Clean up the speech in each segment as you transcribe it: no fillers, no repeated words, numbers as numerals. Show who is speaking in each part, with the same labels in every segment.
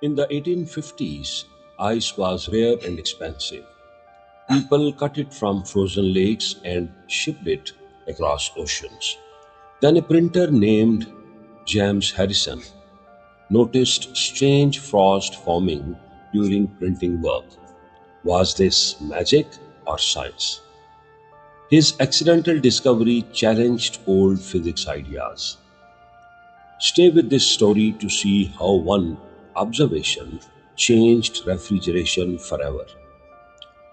Speaker 1: In the 1850s, ice was rare and expensive. People cut it from frozen lakes and shipped it across oceans. Then a printer named James Harrison noticed strange frost forming during printing work. Was this magic or science? His accidental discovery challenged old physics ideas. Stay with this story to see how one observation changed refrigeration forever.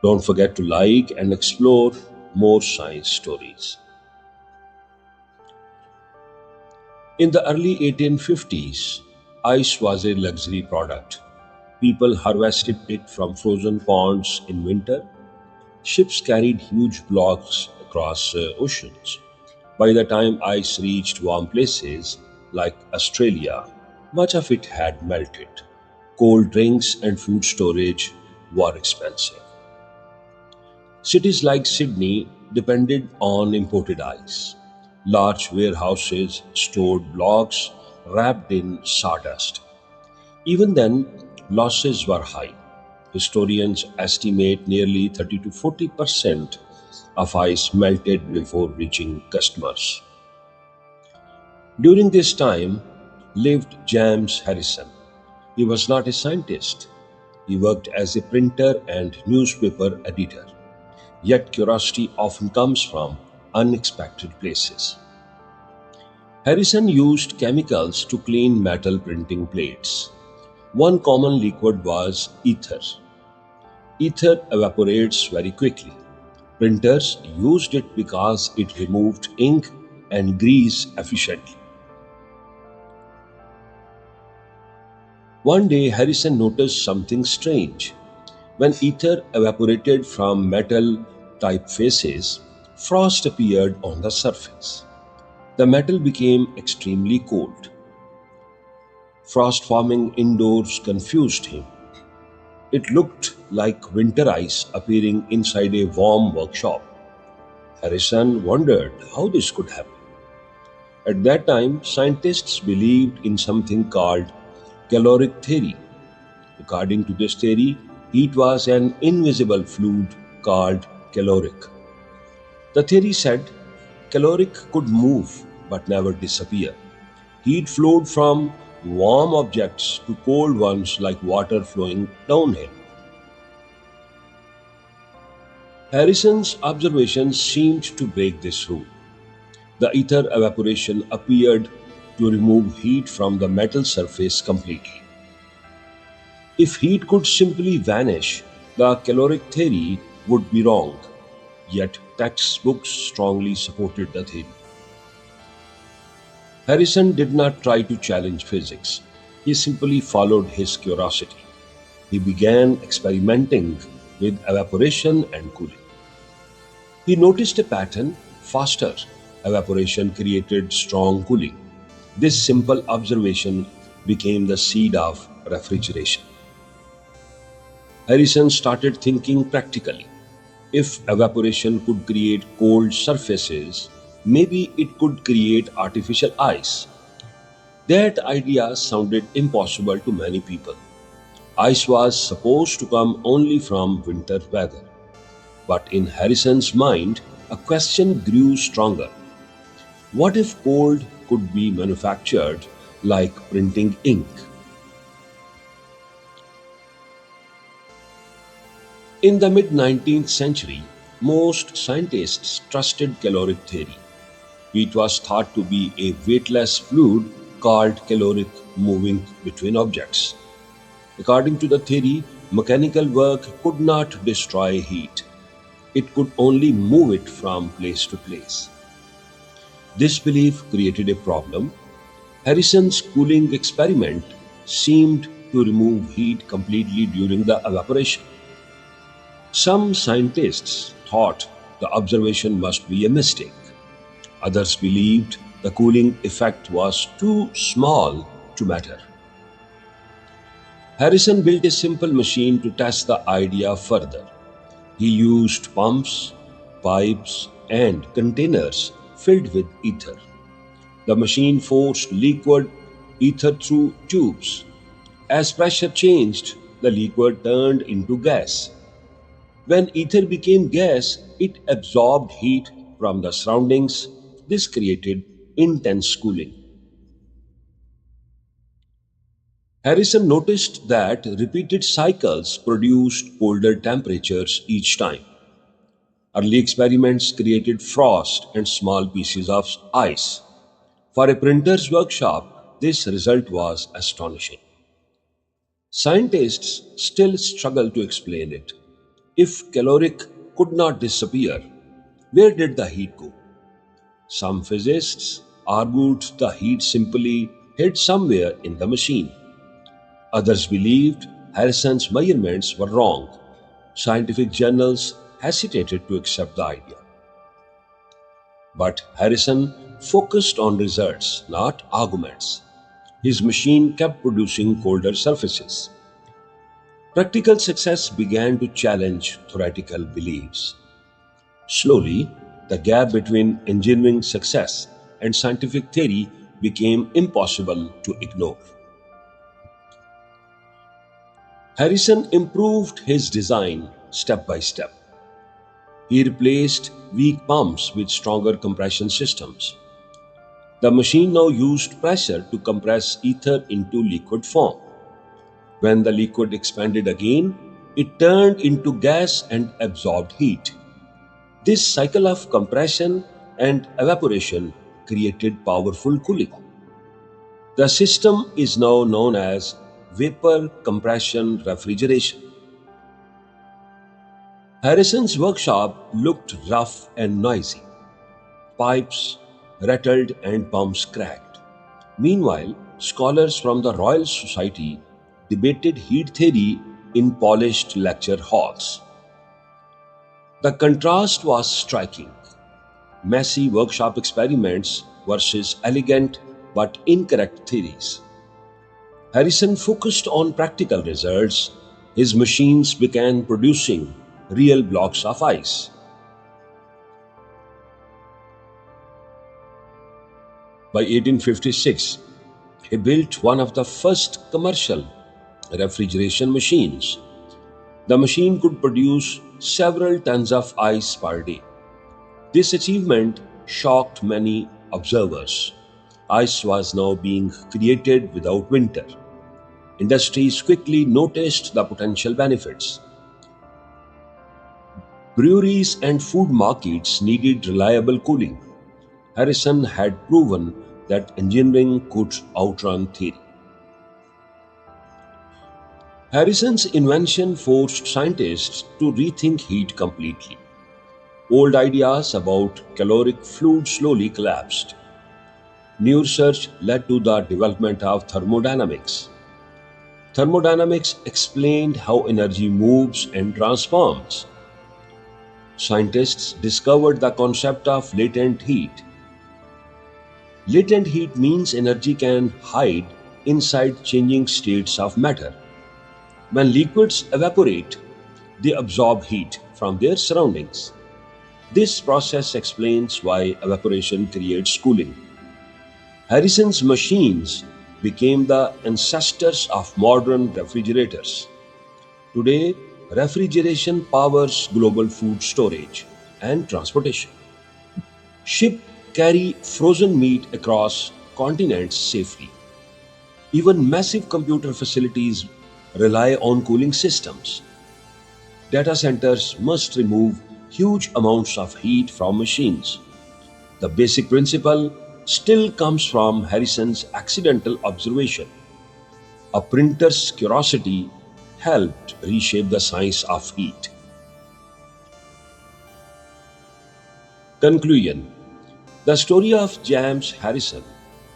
Speaker 1: Don't forget to like and explore more science stories. In the early 1850s, ice was a luxury product. People harvested it from frozen ponds in winter. Ships carried huge blocks across oceans. By the time ice reached warm places like Australia, much of it had melted. Cold drinks and food storage were expensive. Cities like Sydney depended on imported ice. Large warehouses stored blocks wrapped in sawdust. Even then, losses were high. Historians estimate nearly 30 to 40% of ice melted before reaching customers. During this time lived James Harrison. He was not a scientist. He worked as a printer and newspaper editor. Yet curiosity often comes from unexpected places. Harrison used chemicals to clean metal printing plates. One common liquid was ether. Ether evaporates very quickly. Printers used it because it removed ink and grease efficiently. One day, Harrison noticed something strange. When ether evaporated from metal typefaces, frost appeared on the surface. The metal became extremely cold. Frost forming indoors confused him. It looked like winter ice appearing inside a warm workshop. Harrison wondered how this could happen. At that time, scientists believed in something called caloric theory. According to this theory, heat was an invisible fluid called caloric. The theory said caloric could move but never disappear. Heat flowed from warm objects to cold ones like water flowing downhill. Harrison's observations seemed to break this rule. The ether evaporation appeared to remove heat from the metal surface completely. If heat could simply vanish, the caloric theory would be wrong. Yet textbooks strongly supported the theory. Harrison did not try to challenge physics. He simply followed his curiosity. He began experimenting with evaporation and cooling. He noticed a pattern: faster evaporation created strong cooling. This simple observation became the seed of refrigeration. Harrison started thinking practically. If evaporation could create cold surfaces, maybe it could create artificial ice. That idea sounded impossible to many people. Ice was supposed to come only from winter weather. But in Harrison's mind, a question grew stronger. What if cold could be manufactured like printing ink? In the mid 19th century, most scientists trusted caloric theory. Heat was thought to be a weightless fluid called caloric moving between objects. According to the theory, mechanical work could not destroy heat. It could only move it from place to place. This belief created a problem. Harrison's cooling experiment seemed to remove heat completely during the evaporation. Some scientists thought the observation must be a mistake. Others believed the cooling effect was too small to matter. Harrison built a simple machine to test the idea further. He used pumps, pipes, and containers filled with ether. The machine forced liquid ether through tubes. As pressure changed, the liquid turned into gas. When ether became gas, it absorbed heat from the surroundings. This created intense cooling. Harrison noticed that repeated cycles produced colder temperatures each time. Early experiments created frost and small pieces of ice. For a printer's workshop, this result was astonishing. Scientists still struggle to explain it. If caloric could not disappear, where did the heat go? Some physicists argued the heat simply hid somewhere in the machine. Others believed Harrison's measurements were wrong. Scientific journals hesitated to accept the idea. But Harrison focused on results, not arguments. His machine kept producing colder surfaces. Practical success began to challenge theoretical beliefs. Slowly, the gap between engineering success and scientific theory became impossible to ignore. Harrison improved his design step by step. He replaced weak pumps with stronger compression systems. The machine now used pressure to compress ether into liquid form. When the liquid expanded again, it turned into gas and absorbed heat. This cycle of compression and evaporation created powerful cooling. The system is now known as vapor compression refrigeration. Harrison's workshop looked rough and noisy. Pipes rattled and pumps cracked. Meanwhile, scholars from the Royal Society debated heat theory in polished lecture halls. The contrast was striking. Messy workshop experiments versus elegant but incorrect theories. Harrison focused on practical results. His machines began producing real blocks of ice. By 1856, he built one of the first commercial refrigeration machines. The machine could produce several tons of ice per day. This achievement shocked many observers. Ice was now being created without winter. Industries quickly noticed the potential benefits. Breweries and food markets needed reliable cooling. Harrison had proven that engineering could outrun theory. Harrison's invention forced scientists to rethink heat completely. Old ideas about caloric fluid slowly collapsed. New research led to the development of thermodynamics. Thermodynamics explained how energy moves and transforms. Scientists discovered the concept of latent heat. Latent heat means energy can hide inside changing states of matter. When liquids evaporate, they absorb heat from their surroundings. This process explains why evaporation creates cooling. Harrison's machines became the ancestors of modern refrigerators. Today, refrigeration powers global food storage and transportation. Ships carry frozen meat across continents safely. Even massive computer facilities rely on cooling systems. Data centers must remove huge amounts of heat from machines. The basic principle still comes from Harrison's accidental observation. A printer's curiosity helped reshape the science of heat. Conclusion. The story of James Harrison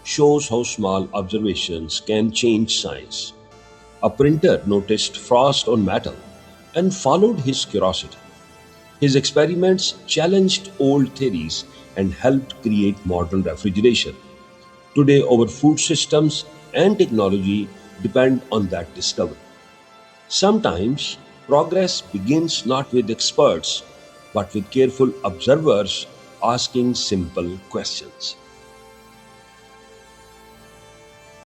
Speaker 1: shows how small observations can change science. A printer noticed frost on metal and followed his curiosity. His experiments challenged old theories and helped create modern refrigeration. Today, our food systems and technology depend on that discovery. Sometimes progress begins not with experts but with careful observers asking simple questions.